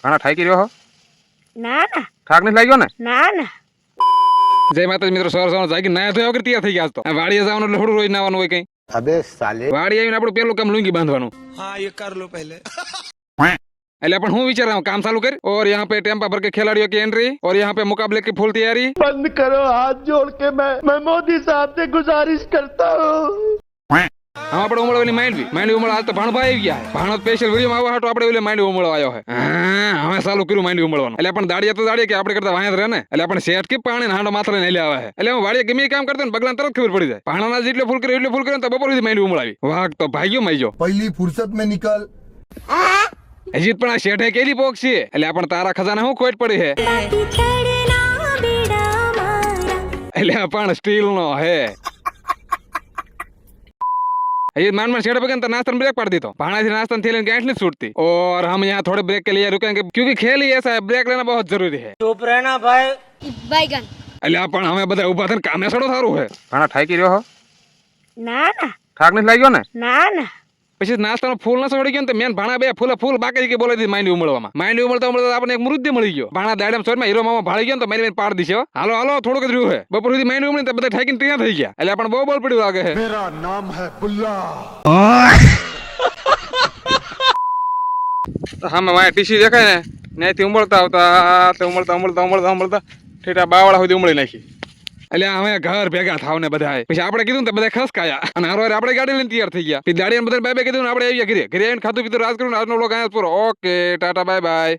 ઘણા ઠાકી રહ્યો હો? ના ના ઠાક નથી લાગ્યો ને? ના ના જય માતાજી મિત્રો, સવાર સવાર જાગી નાયા થયા વગર તૈયાર થઈ ગયા તો વાડીએ જવાનું એટલે થોડું રોજ નાવાનું હોય કઈ. अबे साले વાડી આવીને આપણું પેલું કામ લુંગી બાંધવાનું. हाँ ये कर लो पहले। એટલે પણ હું વિચાર रहा हूँ काम चालू कर और यहाँ पे टेम्पा भर के खिलाड़ियों की एंट्री और यहाँ पे मुकाबले की फुल तैयारी. बंद करो हाथ जोड़ के मैं मोदी साहब से गुजारिश करता हूँ। हम આપણે ઉમળવાની માંડવી ઉમળ આજ તો ભાણભા આવી ગયા છે. ભાણો સ્પેશિયલ વિડીયો માં આવવા હાટો આપણે ઓલે માંડવી ઉમળવા આવ્યો છે. હા હવે ચાલુ કર્યું માંડવી ઉમળવાનું. એટલે પણ દાડિયા તો દાડિયા કે આપણે કરતા વાયા જ રહે ને. એટલે આપણે શેઠ કે પાણી હાંડો માથરે ને લે આવે છે. એટલે હું વાડીએ ગમે એ કામ કરતો ને બગલાને તરત ખબર પડી જાય. ભાણાના જેટલો ફૂલ કરે એટલો ફૂલ કરે તો બપોર સુધી માંડવી ઉમળાવી. વાઘ તો ભાગ્યો માઈજો. पहली फुर्सत में निकल। હજી પણ આ શેઠે કેલી પોક છે. એટલે આપણે તારા ખજાને શું ખોટ પડી છે. એટલે આ પણ સ્ટીલ નો હે. ये मान छेड़ पे नाश्ता में ब्रेक पड़ दी तो भाड़ा से नाश्ता थैली गांठ नहीं छूटती और हम यहाँ थोड़े ब्रेक के लिए रुकेंगे क्योंकि खेल ही ऐसा है, ब्रेक लेना बहुत जरूरी है. चुप रहना भाई बैगन એટલે પણ અમે બધા ઊભા થઈને કામે સડો સારું છે. ઘણા ઠાકી રહ્યો હો? ના ના ઠાક નથી લાગ્યો ને? ના ના પછી નાસ્તાનો ફૂલ ન સડી ગયો ને મેન ભાણા બે ફૂલ બાકી કે બોલાવી દીધી માંડવી ઉમળવામાં. માંડવી ઉમળતા આપણે એક મૃત્યુ મળી ગયો. ભાણા દાડમ સોરમાં હીરો મામા ભાળી ગયો તો મારી પાડ દીશે. હાલો હાલો થોડુંક જ રહ્યું છે. બપોર સુધી માંડવી ઉમળી તો બધા ઠાકીને તૈયાર થઈ ગયા. એટલે પણ બહુ બોલ પડ્યું લાગે છે. मेरा नाम है बुल्ला। હા મેં વાય ટીસી દેખાય ને ત્યાંથી ઉમળતા આવતા તે ઉમળતા ઠેઠા બાવાળા સુધી ઉમળી નાખી. એટલે અમે ઘર ભેગા થાવ ને બધા. પછી આપણે કીધું ને બધા ખસકાયા અને હારો આપણે ગાડી લઈને તૈયાર થઈ ગયા. પછી ગાડી બધા બાય કીધું ને આપણે આવી ઘરે આવીને ખાતું પીતું રાજ કર્યું. આજનો વ્લોગ અહીંયા પૂરો. Okay tata bye bye.